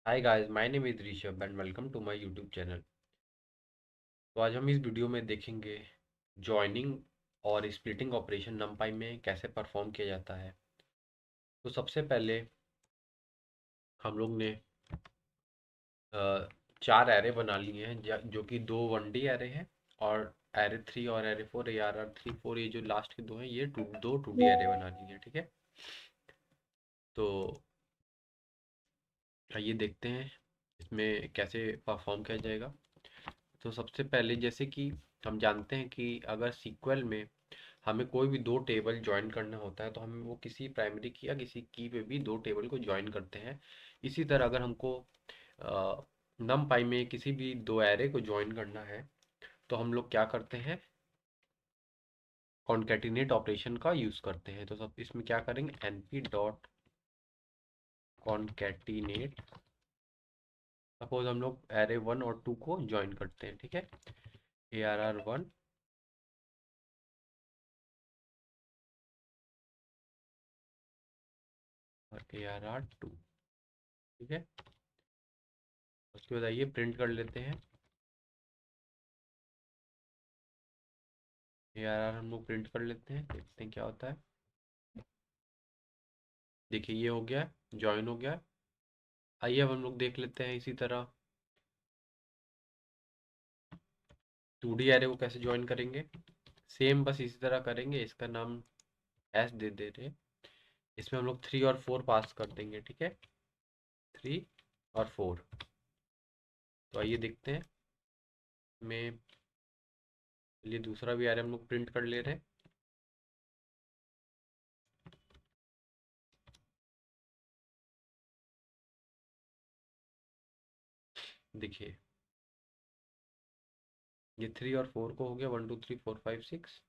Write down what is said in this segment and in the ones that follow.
Hi guys, my name is Rishabh and welcome to my YouTube channel. तो आज हम इस वीडियो में देखेंगे जॉइनिंग और स्प्लिटिंग ऑपरेशन नंपाई में कैसे परफॉर्म किया जाता है। तो सबसे पहले हम लोग ने अ, चार एरे बना लिए हैं जो कि दो वन डी एरे हैं और एरे थ्री और एरे फोर ARR 3 4 ये जो लास्ट के दो हैं ये दो टू डी एरे बना लिए हैं। ठीक है, तो आइए देखते हैं इसमें कैसे परफॉर्म किया जाएगा। तो सबसे पहले जैसे कि हम जानते हैं कि अगर सीक्वल में हमें कोई भी दो टेबल ज्वाइन करना होता है तो हम वो किसी प्राइमरी की या किसी की पे भी दो टेबल को ज्वाइन करते हैं। इसी तरह अगर हमको नम पाई में किसी भी दो एरे को ज्वाइन करना है तो हम लोग क्या करते हैं, कॉन्केटिनेट ऑपरेशन का यूज़ करते हैं। तो सब इसमें क्या करेंगे, np डॉट कॉन्केटिनेट। सपोज हम लोग एरे वन और टू को ज्वाइन करते हैं। ठीक है, ARR 1 और ARR 2। ठीक है, उसके बाद आइए प्रिंट कर लेते हैं। ARR हम लोग प्रिंट कर लेते हैं, देखते हैं क्या होता है। देखिए ये हो गया, ज्वाइन हो गया। आइए अब हम लोग देख लेते हैं इसी तरह 2D एरे को कैसे ज्वाइन करेंगे। सेम बस इसी तरह करेंगे, इसका नाम एस दे दे रहे। इसमें हम लोग 3 और 4 पास कर देंगे। ठीक है, 3 और 4। तो आइए देखते हैं। मैं ये दूसरा भी एरे हम लोग प्रिंट कर ले रहे हैं। देखिए ये 3 और 4 को हो गया, 1 2 3 4 5 6।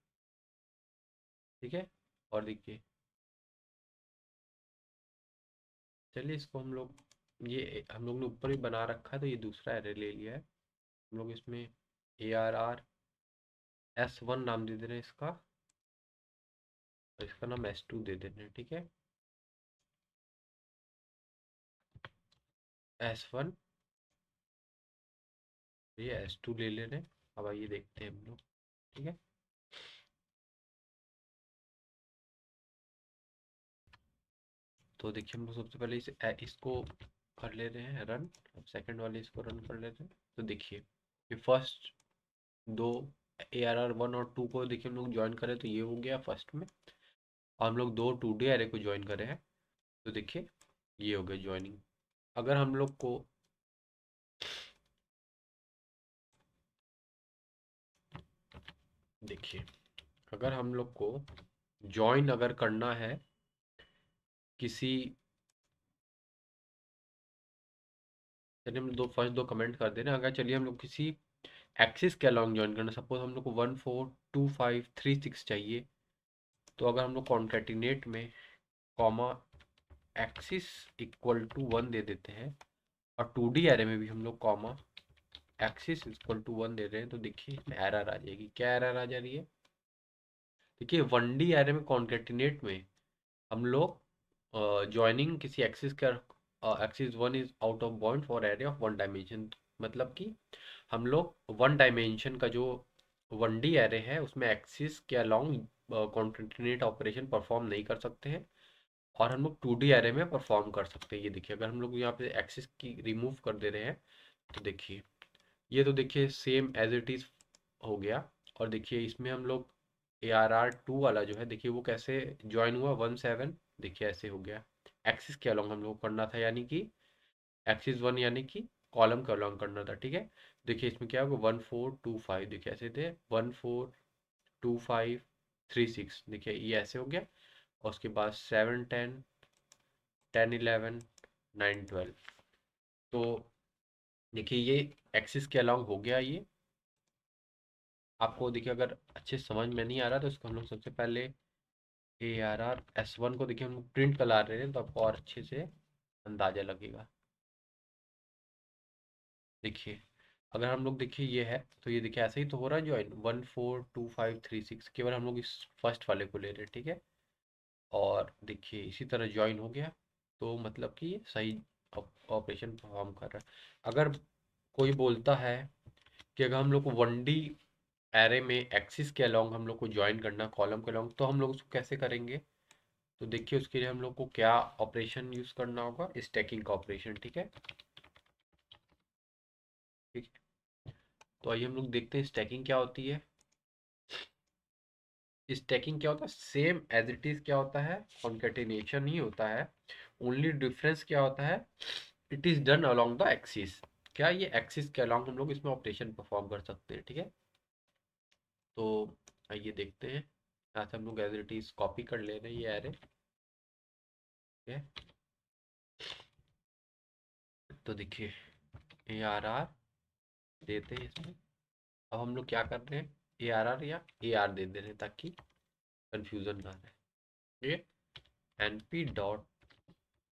ठीक है, और देखिए चलिए इसको हम लोग, ये हम लोग ने ऊपर ही बना रखा है तो ये दूसरा एरे ले लिया है हम लोग। इसमें ARR S1 नाम दे दे रहे हैं इसका, और इसका नाम S2 दे दे रहे हैं। ठीक है, S1, ये S2 ले ले रहे हैं। अब आइए देखते हैं हम लोग। ठीक है, तो देखिए हम लोग सबसे पहले इसको कर ले रहे हैं रन। अब सेकंड वाले इसको रन कर लेते हैं। तो देखिए ये फर्स्ट दो ARR 1 और 2 को देखिए हम लोग ज्वाइन करें तो ये हो गया फर्स्ट में, और हम लोग दो 2D एरे को ज्वाइन करे हैं तो देखिए ये हो गया ज्वाइनिंग। अगर हम लोग को देखिए, अगर हम लोग को ज्वाइन अगर करना है किसी, चलिए हम दो फर्स्ट दो कमेंट कर दे रहे हैं। अगर चलिए हम लोग किसी एक्सिस के अलॉन्ग ज्वाइन करना, सपोज हम लोग को 1 4 2 5 3 6 चाहिए, तो अगर हम लोग कॉन्केटिनेट में कॉमा एक्सिस इक्वल टू 1 दे देते हैं और 2D एरे में भी हम लोग कॉमा एक्सिस इक्वल टू 1 दे रहे हैं तो देखिए एरर आ जाएगी। क्या एरर आ जा रही है, देखिए 1D एरे में कॉन्केटिनेट में हम लोग ज्वाइनिंग किसी एक्सिस का, axis one is out of bound for array of one dimension. मतलब कि हम लोग वन डायमेंशन का जो 1D एरे है उसमें एक्सिस के अलोंग कॉन्केटिनेट ऑपरेशन परफॉर्म नहीं कर सकते हैं, और हम लोग 2D एरे में परफॉर्म कर सकते हैं। ये देखिए अगर हम लोग यहाँ पे एक्सिस की रिमूव कर दे रहे हैं तो देखिए ये तो देखिए सेम एज इट इज़ हो गया। और देखिए इसमें हम लोग ARR 2 वाला जो है देखिए वो कैसे ज्वाइन हुआ, 1 7, देखिए ऐसे हो गया। एक्सिस के अलॉन्ग हम लोग करना था, यानी कि एक्सिस वन यानी कि कॉलम के अलॉन्ग करना था। ठीक है, देखिए इसमें क्या होगा, 1 4 2 5, देखिए ऐसे थे 1 4 2 5 3 6, देखिए ये ऐसे हो गया। और उसके बाद 7 10 10 11 9 12। तो देखिए ये एक्सिस के अलॉन्ग हो गया ये। आपको देखिए अगर अच्छे समझ में नहीं आ रहा तो इसको हम लोग सबसे पहले ARR S1 को देखिए हम लोग प्रिंट करा रहे हैं तो आपको और अच्छे से अंदाजा लगेगा। देखिए अगर हम लोग देखिए ये है तो ये देखिए ऐसे ही तो हो रहा है ज्वाइन, 1 4 2 5 3 6, केवल हम लोग इस फर्स्ट वाले को ले रहे हैं। ठीक है, और देखिए इसी तरह ज्वाइन हो गया। तो मतलब कि ये सही ऑपरेशन परफॉर्म कर रहा है। अगर कोई बोलता है कि अगर हम लोग को 1D एरे में एक्सिस के अलोंग हम लोग को ज्वाइन करना, कॉलम के अलोंग, तो हम लोग उसको कैसे करेंगे? तो देखिए उसके लिए हम लोग को क्या ऑपरेशन यूज करना होगा, स्टैकिंग का ऑपरेशन। ठीक है, ठीक है। तो आइए हम लोग देखते हैं स्टैकिंग क्या होती है। स्टैकिंग क्या होता है? सेम एज इट इज क्या होता है? कॉन्केटिनेशन ही होता है। ओनली डिफरेंस क्या होता है? It is done along the axis. क्या ये एक्सिस के अलोंग हम लोग इसमें ऑपरेशन परफॉर्म कर सकते हैं। ठीक है, तो आइए देखते हैं। यहाँ से हम लोग एज इट इज कॉपी कर ले रहे हैं ये एरे। ठीक है, तो देखिए ARR देते हैं इसमें। अब हम लोग क्या कर रहे हैं? ARR या AR दे दे रहे हैं ताकि कंफ्यूजन ना रहे। ठीक है, np dot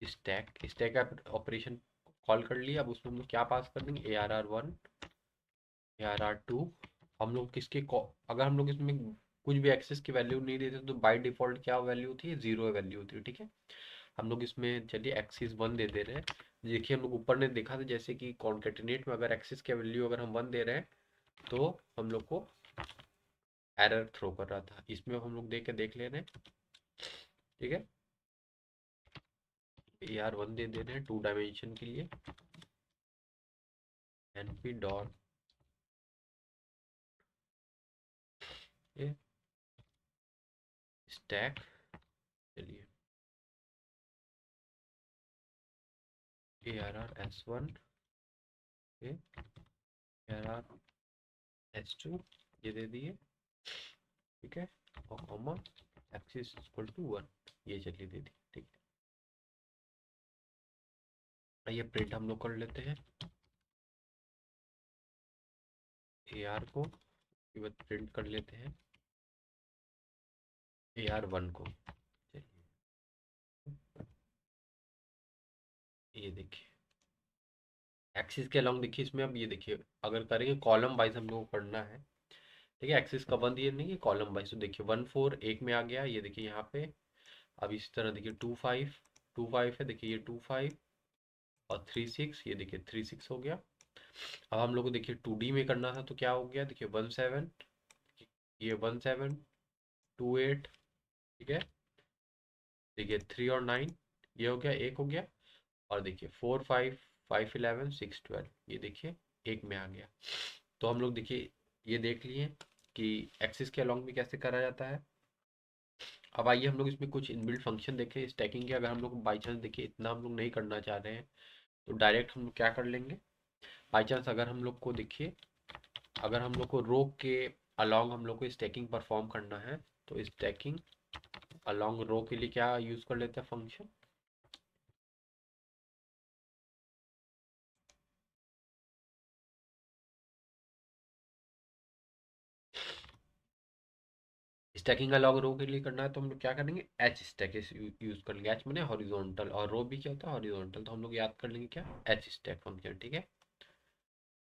stack, stack operation call कर लिया। अब उसमें हम लोग क्या पास कर देंगे? ARR1, ARR2। हम लोग अगर हम लोग इसमें कुछ भी एक्सेस की वैल्यू नहीं देते तो बाय डिफॉल्ट क्या वैल्यू थी? 0 वैल्यू थी। ठीक है, हम लोग इसमें चलिए एक्सिस 1 दे दे रहे हैं। देखिए हम लोग ऊपर ने देखा था जैसे कि कॉन्केटिनेट में अगर एक्सिस की वैल्यू अगर हम 1 दे रहे हैं तो हम लोग को एरर थ्रो कर रहा था। इसमें हम लोग देख ले रहे हैं। ठीक है, AR1 दे रहे हैं 2 डायमेंशन के लिए। np डॉट स्टैक, चलिए ARR S1, ARR S2 ये दे दिए। ठीक है, और कॉमा एक्सिस इक्वल टू 1 ये चलिए दे दी। ठीक है, ये प्रिंट हम लोग कर लेते हैं AR को, ये बात प्रिंट कर लेते हैं AR1 को। चलिए ये देखिए एक्सिस के अलॉन्ग देखिए इसमें। अब ये देखिए अगर करेंगे कॉलम वाइज हम लोग को करना है। ठीक है, एक्सिस का 1 ये नहीं है, कॉलम वाइज। तो देखिए 1 4 एक में आ गया, ये देखिए यहाँ पे। अब इस तरह देखिए 2 5 है, देखिए ये 2 5 और 3 6, ये देखिए 3 6 हो गया। अब हम लोग को देखिए 2D में करना था तो क्या हो गया? देखिए 1 7, ये 1 7 2 8। ठीक है, देखिए 3 और 9 ये हो गया, एक हो गया। और देखिए 4 5 5 11 6 12 ये देखिए एक में आ गया। तो हम लोग देखिए ये देख लिए कि एक्सिस के अलॉन्ग भी कैसे करा जाता है। अब आइए हम लोग इसमें कुछ इनबिल्ट फंक्शन देखें स्टैकिंग के। अगर हम लोग बाई चांस देखिए इतना हम लोग नहीं करना चाह रहे हैं तो डायरेक्ट हम लोग क्या कर लेंगे? बाई चांस अगर हम लोग को देखिए, अगर हम लोग को रो के अलॉन्ग हम लोग को स्टैकिंग परफॉर्म करना है तो स्टैकिंग अलॉन्ग रो के लिए क्या यूज कर लेते हैं फंक्शन? स्टैकिंग अलॉन्ग रो के लिए करना है तो हम लोग क्या करेंगे? एच स्टैक यूज कर लेंगे। एच मैंने हॉरिजॉन्टल और रो भी क्या होता है? हॉरिजॉन्टल। तो हम लोग याद कर लेंगे क्या? H stack function. ठीक है,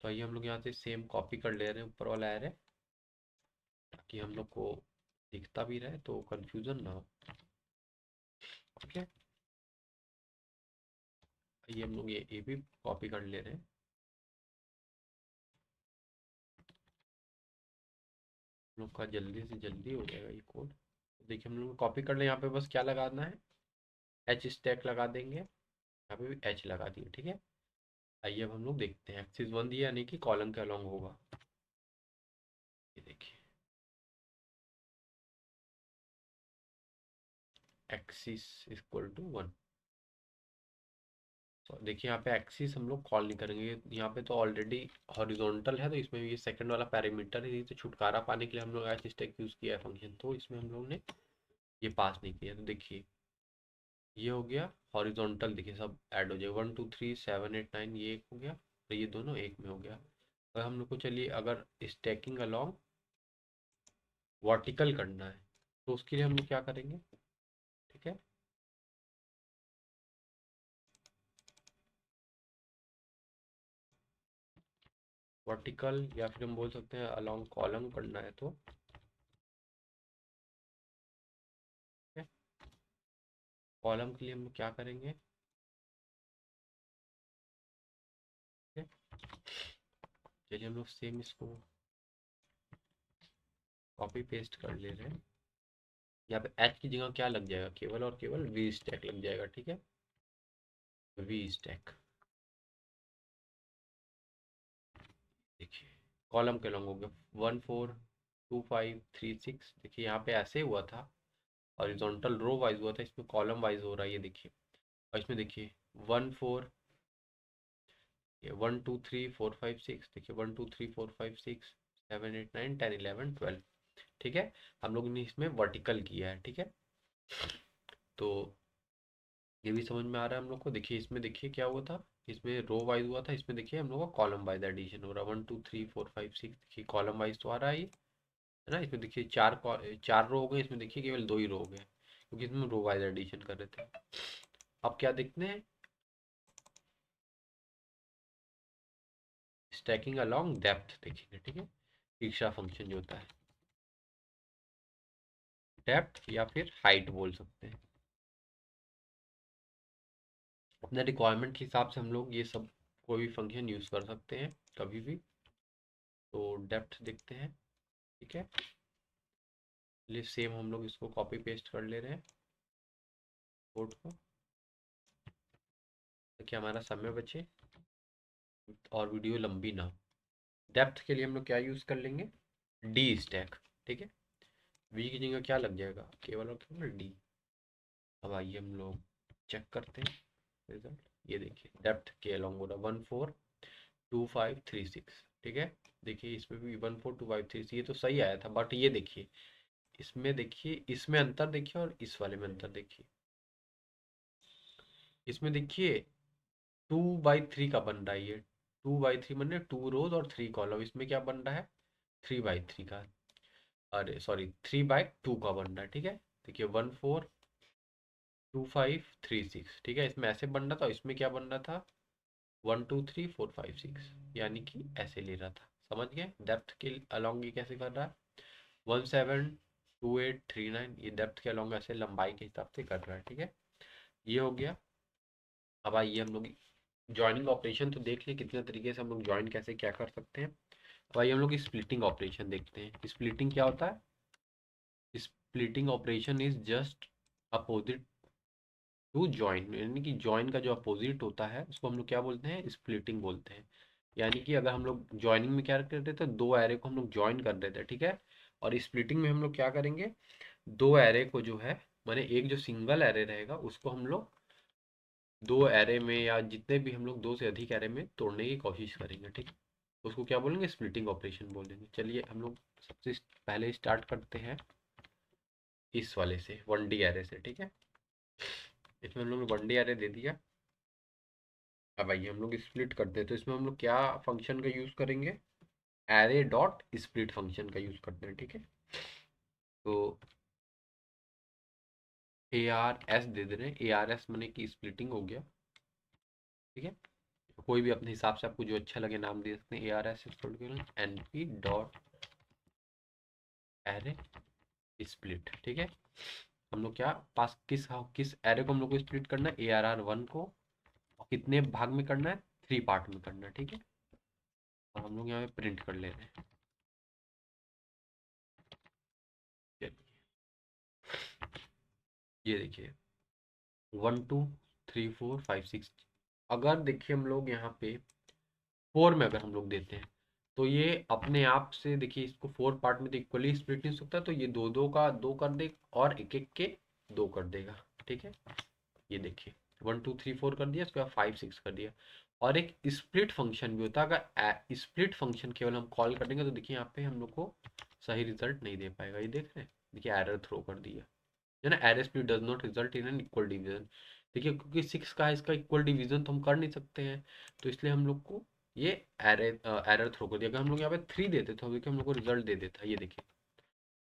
तो आइए हम लोग यहाँ से सेम कॉपी कर ले रहे हैं ऊपर वाला एरे ताकि हम लोग को दिखता भी रहे तो कंफ्यूजन ना हो। ठीक है, ये हम लोग ये भी कॉपी कर ले रहे हैं। हम लोग का जल्दी से जल्दी हो जाएगा ये कोड। देखिए हम लोग कॉपी कर ले, यहाँ पे बस क्या लगाना है? एच स्टैक लगा देंगे, यहाँ पे भी एच लगा दिए। ठीक है, आइए अब हम लोग देखते हैं एक्सिस 1 दिया यानी कि कॉलम के अलॉन्ग होगा। ये देखिए एक्सिस इक्वल टू 1। तो देखिए यहाँ पे एक्सिस हम लोग कॉल नहीं करेंगे, यहाँ पे तो ऑलरेडी हॉरिजॉन्टल है तो इसमें ये सेकंड वाला पैरामीटर है, तो छुटकारा पाने के लिए हम लोग एच स्टैक यूज किया है फंक्शन, तो इसमें हम लोग ने ये पास नहीं किया। तो देखिए ये हो गया हॉरिजॉन्टल, देखिए सब ऐड हो जाएगा 1 2 3 7 8 9 ये एक हो गया तो ये दोनों एक में हो गया। अगर हम लोग को चलिए अगर स्टैकिंग अलॉन्ग वर्टिकल करना है तो उसके लिए हम लोग क्या करेंगे? ठीक है, वर्टिकल या फिर हम बोल सकते हैं अलॉन्ग कॉलम करना है तो कॉलम के लिए हम लोग क्या करेंगे? है। चलिए हम लोग सेम इसको कॉपी पेस्ट कर ले रहे हैं। यहाँ पे एच की जगह क्या लग जाएगा, केवल और केवल वी स्टैक लग जाएगा, ठीक है, वी स्टैक। देखिए कॉलम के लॉन्ग हो गया 1 4 2 5 3 6। देखिए यहाँ पे ऐसे हुआ था, हॉरिजॉन्टल रो वाइज हुआ था, इसमें कॉलम वाइज हो रहा है, ये देखिए। और इसमें देखिए 1 4, ये 1 2 3 4 5 6, देखिए 1 2 3 4 5 6 7 8 9 10 11 12। ठीक है, हम लोग ने इसमें वर्टिकल किया है, ठीक है। तो ये भी समझ में आ रहा है हम लोग को। देखिए इसमें देखिए क्या हुआ था, इसमें रो वाइज हुआ था, इसमें देखिए हम लोग का कॉलम वाइज एडिशन हो रहा है। 1 2 3 4 5 6, देखिए कॉलम वाइज तो आ रहा है ये, है ना। इसमें देखिए चार रो हो गए, इसमें देखिए केवल 2 ही रो हो गए, क्योंकि इसमें रो वाइज एडिशन कर रहे थे। अब क्या देखते हैं, स्टैकिंग अलोंग डेप्थ देखेंगे, ठीक है। तीसरा फंक्शन जो होता है डेप्थ या फिर हाइट बोल सकते हैं। अपने रिक्वायरमेंट के हिसाब से हम लोग ये सब कोई भी फंक्शन यूज कर सकते हैं कभी भी। तो डेप्थ देखते हैं, ठीक है। लिए सेम हम लोग इसको कॉपी पेस्ट कर ले रहे हैं कोड को, ताकि हमारा समय बचे और वीडियो लंबी ना हो। डेप्थ के लिए हम लोग क्या यूज कर लेंगे, डी स्टैक, ठीक है। वी की जगह क्या लग जाएगा, केवल और केवल डी। अब आइए हम लोग चेक करते हैं रिजल्ट। ये देखिए डेप्थ के अलॉन्ग हो रहा 1 4 2 5 3 6, ठीक है। देखिए इसमें भी 1 4 2 5 3 6, ये तो सही आया था, बट ये देखिए इसमें अंतर देखिए और इस वाले में अंतर देखिए। इसमें देखिए 2/3 का बन रहा है, ये 2/3 बन रहा है, 2 रोज और 3 कॉलम। इसमें क्या बन रहा है, 3/3 का, अरे सॉरी 3/2 का बन रहा है, ठीक है। देखिए 1 4 2 5 3 6, ठीक है। इसमें ऐसे बन रहा था, इसमें क्या बन रहा था 1 2 3 4 5 6, यानी कि ऐसे ले रहा था। समझ गए डेप्थ के अलॉन्ग ये कैसे कर रहा है, 1 7 2 8 3 9, ये डेप्थ के अलॉन्ग ऐसे लंबाई के हिसाब से कर रहा है, ठीक है। ये हो गया। अब आइए हम लोग ज्वाइनिंग ऑपरेशन तो देख लिए कितने तरीके से हम लोग ज्वाइन कैसे क्या कर सकते हैं। अब आइए हम लोग स्प्लिटिंग ऑपरेशन देखते हैं। स्प्लिटिंग क्या होता है, splitting operation is just opposite to join, यानी कि ज्वाइन का जो अपोजिट होता है उसको हम लोग क्या बोलते हैं, स्प्लिटिंग बोलते हैं। यानी कि अगर हम लोग ज्वाइनिंग में क्या करते थे, दो एरे को हम लोग ज्वाइन कर देते हैं, ठीक है। और स्प्लिटिंग में हम लोग क्या करेंगे, दो एरे को जो है, माने एक जो सिंगल एरे रहेगा उसको हम लोग दो एरे में या जितने भी हम लोग दो से अधिक एरे में तोड़ने की कोशिश करेंगे, ठीक है। उसको क्या बोलेंगे, स्प्लिटिंग ऑपरेशन बोलेंगे। चलिए हम लोग सबसे पहले स्टार्ट करते हैं इस वाले से, 1D एरे से, ठीक है। इसमें हम लोग ने 1D एरे दे दिया। अब आइए हम लोग स्प्लिट करते हैं, तो इसमें हम लोग क्या फंक्शन का यूज़ करेंगे, एरे डॉट स्प्लिट फंक्शन का यूज़ करते हैं, ठीक है। तो ARS दे दे रहे हैं, ARS माने कि स्प्लिटिंग हो गया, ठीक है। कोई भी अपने हिसाब से आपको जो अच्छा लगे नाम दे सकते हैं। ARS NP dot array split, ठीक है। हम लोग क्या पास किस एरे को हम लोग को स्प्लिट करना है, ARR1 को, और कितने भाग में करना है, 3 पार्ट में करना है, ठीक है। और हम लोग यहाँ पे प्रिंट कर ले रहे हैं। चलिए ये देखिए 1 2 3 4 5 6। अगर देखिए हम लोग यहाँ पे 4 में अगर हम लोग देते हैं, तो ये अपने आप से देखिए इसको 4 पार्ट में तो इक्वली स्प्लिट नहीं हो सकता, तो ये दो दो का दो कर दे और एक एक के दो कर देगा, ठीक है। ये देखिए 1 2 3 4 कर दिया, उसके बाद 5 6 कर दिया। और एक स्प्लिट फंक्शन भी होता है, अगर स्प्लिट फंक्शन केवल हम कॉल करेंगे तो देखिए यहाँ पे हम लोग को सही रिजल्ट नहीं दे पाएगा। ये देख रहे हैं, देखिए एरर थ्रो कर दिया, है ना। Error split does not result in an equal division. देखिए क्योंकि 6 का है, इसका इक्वल डिवीजन तो हम कर नहीं सकते हैं, तो इसलिए हम लोग को ये एरर थ्रो कर दिया। अगर हम लोग यहाँ पे 3 देते तो देखिए हम लोग को रिजल्ट दे देता, ये देखिए।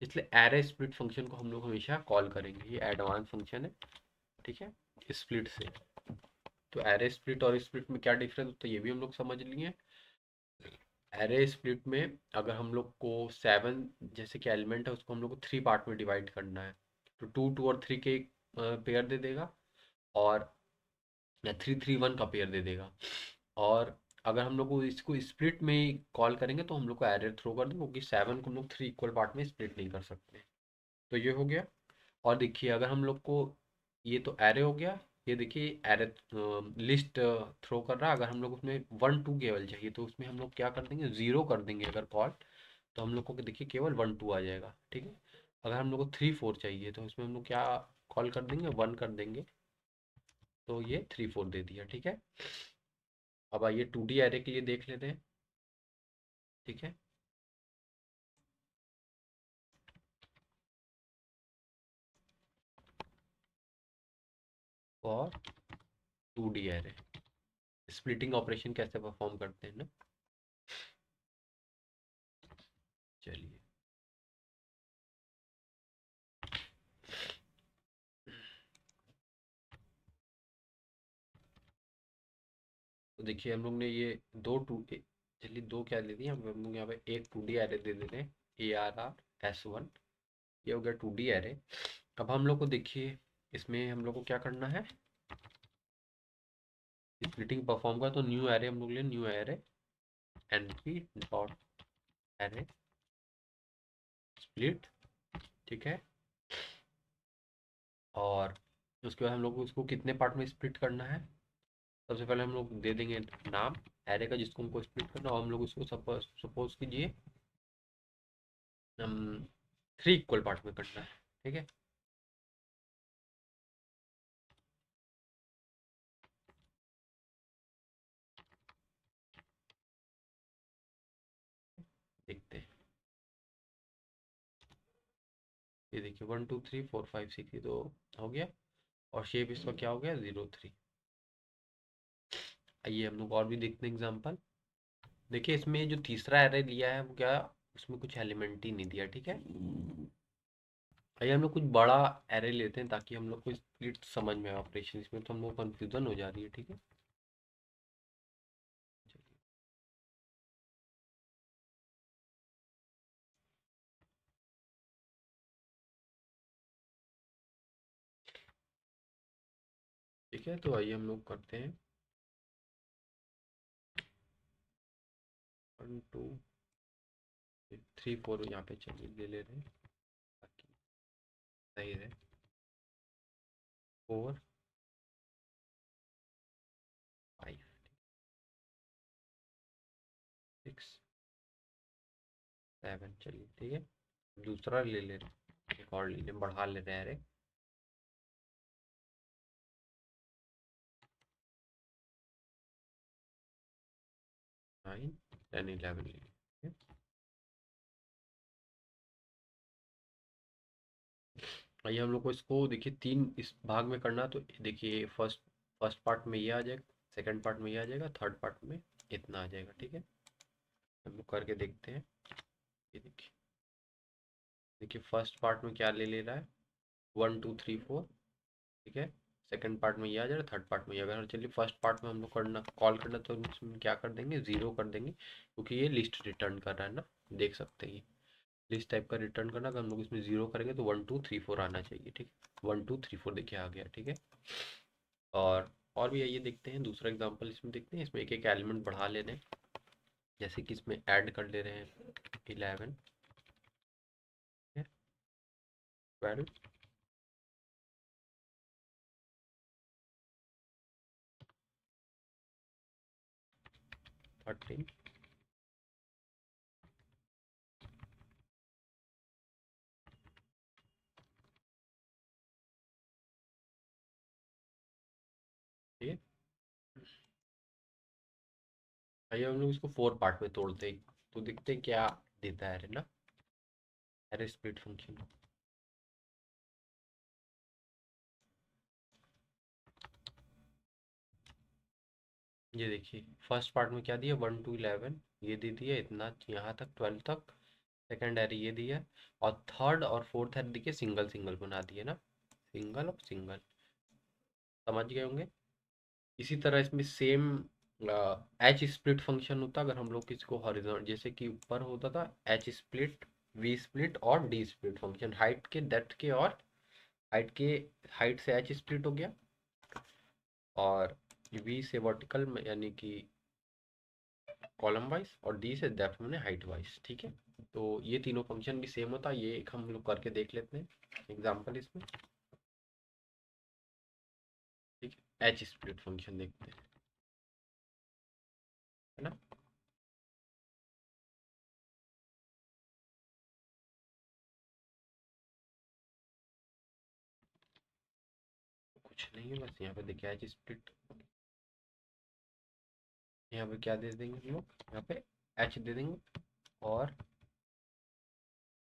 इसलिए एरे स्प्लिट फंक्शन को हम लोग हमेशा कॉल करेंगे, ये एडवांस फंक्शन है, ठीक है, स्प्लिट से। तो एरे स्प्लिट और स्प्लिट में क्या डिफरेंस होता है ये भी हम लोग समझ लिए। एरे स्प्लिट में अगर हम लोग को 7 जैसे कि एलिमेंट है, उसको हम लोग को 3 पार्ट में डिवाइड करना है, तो 2 2 और 3 के पेयर दे देगा, और 3 3 1 का पेयर दे देगा। और अगर हम लोग को इसको स्प्लिट में कॉल करेंगे तो हम लोग को एरर थ्रो कर देंगे, क्योंकि 7 को हम लोग 3 इक्वल पार्ट में स्प्लिट नहीं कर सकते। तो ये हो गया। और देखिए अगर हम लोग को, ये तो एरे हो गया, ये देखिए एरे लिस्ट थ्रो कर रहा है। अगर हम लोग उसमें 1 2 केवल चाहिए तो उसमें हम लोग क्या कर देंगे, 0 कर देंगे अगर कॉल, तो हम लोग को देखिए केवल 1 2 आ जाएगा, ठीक है। अगर हम लोग को 3 4 चाहिए तो उसमें हम लोग क्या कॉल कर देंगे, 1 कर देंगे, तो ये 3 4 दे दिया, ठीक है। अब आइए 2D एरे के लिए देख लेते हैं, ठीक है। और 2D एरे स्प्लिटिंग ऑपरेशन कैसे परफॉर्म करते हैं ना, चलिए। तो देखिए हम लोग ने ये दो टू, चलिए दो क्या दे दिए हम लोग यहाँ पे, एक 2D एरे दे देते हैं, ARR S1, ये हो गया 2D एरे। अब हम लोग को देखिए इसमें हम लोग को क्या करना है, स्प्लिटिंग परफॉर्म का, तो न्यू एरे हम लोग ले, new array np dot array split, ठीक है। और उसके बाद हम लोग को इसको कितने पार्ट में स्प्लिट करना है, सबसे पहले हम लोग दे देंगे नाम एरे का जिसको हमको स्प्लिट करना, और हम लोग इसको सपोज कीजिए हम 3 इक्वल पार्ट में करना है, ठीक है। देखते हैं, ये देखिए 1 2 3 4 5 6, ये तो हो गया। और शेप इसका क्या हो गया, 0 3। आइए हम लोग और भी देखते हैं एग्जाम्पल। देखिए इसमें जो तीसरा एरे लिया है वो क्या, उसमें कुछ एलिमेंट ही नहीं दिया, ठीक है। आइए हम लोग कुछ बड़ा एरे लेते हैं ताकि हम लोग को स्प्लिट समझ में आए ऑपरेशन, इसमें तो हम लोग कंफ्यूजन हो जा रही है, ठीक है। ठीक है, तो आइए हम लोग करते हैं 1 2 3 4, यहाँ पे चलिए ले ले रहे हैं ताकि सही रहे। 4 5 6 7, चलिए ठीक है। दूसरा ले ले रहे हैं, एक और ले ले, बढ़ा ले रहे हैं अरे 9 10 11 ले ले, ठीक है। आइए हम लोग को इसको देखिए तीन इस भाग में करना है, तो देखिए फर्स्ट फर्स्ट पार्ट में ये आ जाएगा, सेकंड पार्ट में ये आ जाएगा, थर्ड पार्ट में इतना आ जाएगा, ठीक है। हम लोग करके देखते हैं। ये देखिए, देखिए फर्स्ट पार्ट में क्या ले ले रहा है, 1 2 3 4, ठीक है। सेकंड पार्ट में ये आ जाएगा, थर्ड पार्ट में ये, अगर चलिए फर्स्ट पार्ट में हम लोग करना कॉल करना तो इसमें क्या कर देंगे, 0 कर देंगे, क्योंकि ये लिस्ट रिटर्न कर रहा है ना, देख सकते हैं ये लिस्ट टाइप का रिटर्न करना, अगर हम लोग इसमें 0 करेंगे तो 1 2 3 4 आना चाहिए, ठीक है। 1 2 3 4 देखिए आ गया, ठीक है। और भी आइए देखते हैं दूसरा एग्जांपल, इसमें देखते हैं, इसमें एक एक एलिमेंट बढ़ा ले रहे हैं, जैसे कि इसमें ऐड कर ले रहे हैं 11, 12, 13, ठीक है। आइए हम लोग इसको 4 पार्ट में तोड़ते हैं, तो देखते हैं क्या देता है ना, एरे स्प्लिट फंक्शन। ये देखिए फर्स्ट पार्ट में क्या दिया, 1 2 11, ये दे दिया इतना यहाँ तक 12 तक, सेकंड एरे ये दिया, और थर्ड और फोर्थ एरे देखिए सिंगल सिंगल बना दिए ना, सिंगल और सिंगल, समझ गए होंगे। इसी तरह इसमें सेम एच स्प्लिट फंक्शन होता, अगर हम लोग किसी को हॉरिजॉन्टल, जैसे कि ऊपर होता था एच स्प्लिट, वी स्प्लिट और डी स्प्लिट फंक्शन, हाइट के डेप्थ के, और हाइट के, हाइट से एच स्प्लिट हो गया, और वी से वर्टिकल में यानी कि कॉलम वाइज, और डी से डेप्थ मैंने हाइट वाइज। ठीक है, तो ये तीनों फंक्शन भी सेम होता है। ये एक हम लोग करके देख लेते हैं एग्जाम्पल इसमें। ठीक है, एच स्प्लिट फंक्शन देखते हैं, है ना। कुछ नहीं है, बस यहाँ पे देखिए एच स्प्लिट, यहाँ पे क्या दे देंगे हम लोग, यहाँ पे एच दे देंगे, और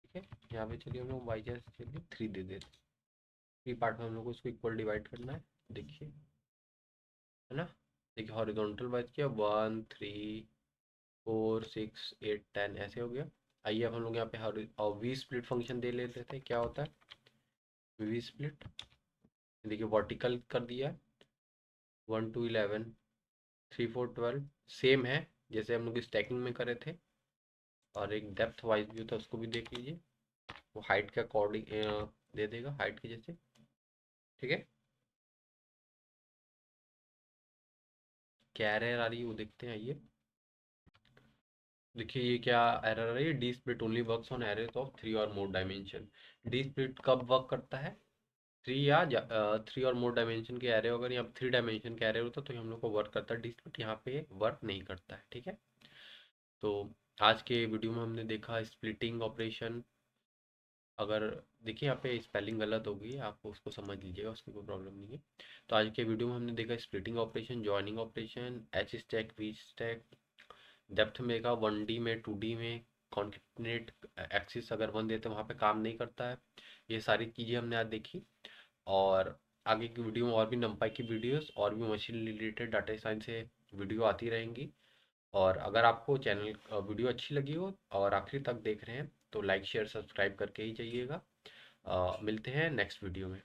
ठीक है यहाँ पे चलिए हम लोग वाई जैसे चलिए 3 दे देते हैं। 3 पार्ट में हम लोग को इसको इक्वल डिवाइड करना है, देखिए, है ना। देखिए हॉरिजॉन्टल वाइज क्या, 1 3 4 6 8 10 ऐसे हो गया। आइए अब हम लोग यहाँ पे हर और वी स्प्लिट फंक्शन दे लेते थे, क्या होता है वी स्प्लिट। देखिए वर्टिकल कर दिया है, 1 to 11 3 4 12 सेम है जैसे हम लोग स्टैकिंग में करे थे। और एक डेप्थ वाइज भी होता है, उसको भी देख लीजिए, वो हाइट के अकॉर्डिंग दे देगा, हाइट के जैसे। ठीक है, क्या एरर आ रही है वो देखते हैं, आइए। देखिए ये क्या एरर आ रही है, D split only works on arrays of 3 और मोर डायमेंशन। डी स्प्लिट कब वर्क करता है, 3 या 3 और मोर डायमेंशन के एरे, अगर यहाँ 3 डायमेंशन के एरे होता है तो हम लोग को वर्क करता है। डी स्प्लिट यहाँ पे वर्क नहीं करता है। ठीक है, तो आज के वीडियो में हमने देखा स्प्लिटिंग ऑपरेशन। अगर देखिए यहाँ पे स्पेलिंग गलत हो गई है, आप उसको समझ लीजिएगा, उसकी कोई प्रॉब्लम नहीं है। तो आज के वीडियो में हमने देखा splitting operation, joining operation, H stack, V stack, depth में देखा 1D में, 2D में, कॉन्केटनेट एक्सिस अगर 1 देते हैं वहाँ पे काम नहीं करता है। ये सारी चीज़ें हमने आज देखी, और आगे की वीडियो में और भी नंपाई की वीडियोस और भी मशीन रिलेटेड डाटा साइंस से वीडियो आती रहेंगी। और अगर आपको चैनल वीडियो अच्छी लगी हो और आखिरी तक देख रहे हैं तो लाइक शेयर सब्सक्राइब करके ही जाइएगा। मिलते हैं नेक्स्ट वीडियो में।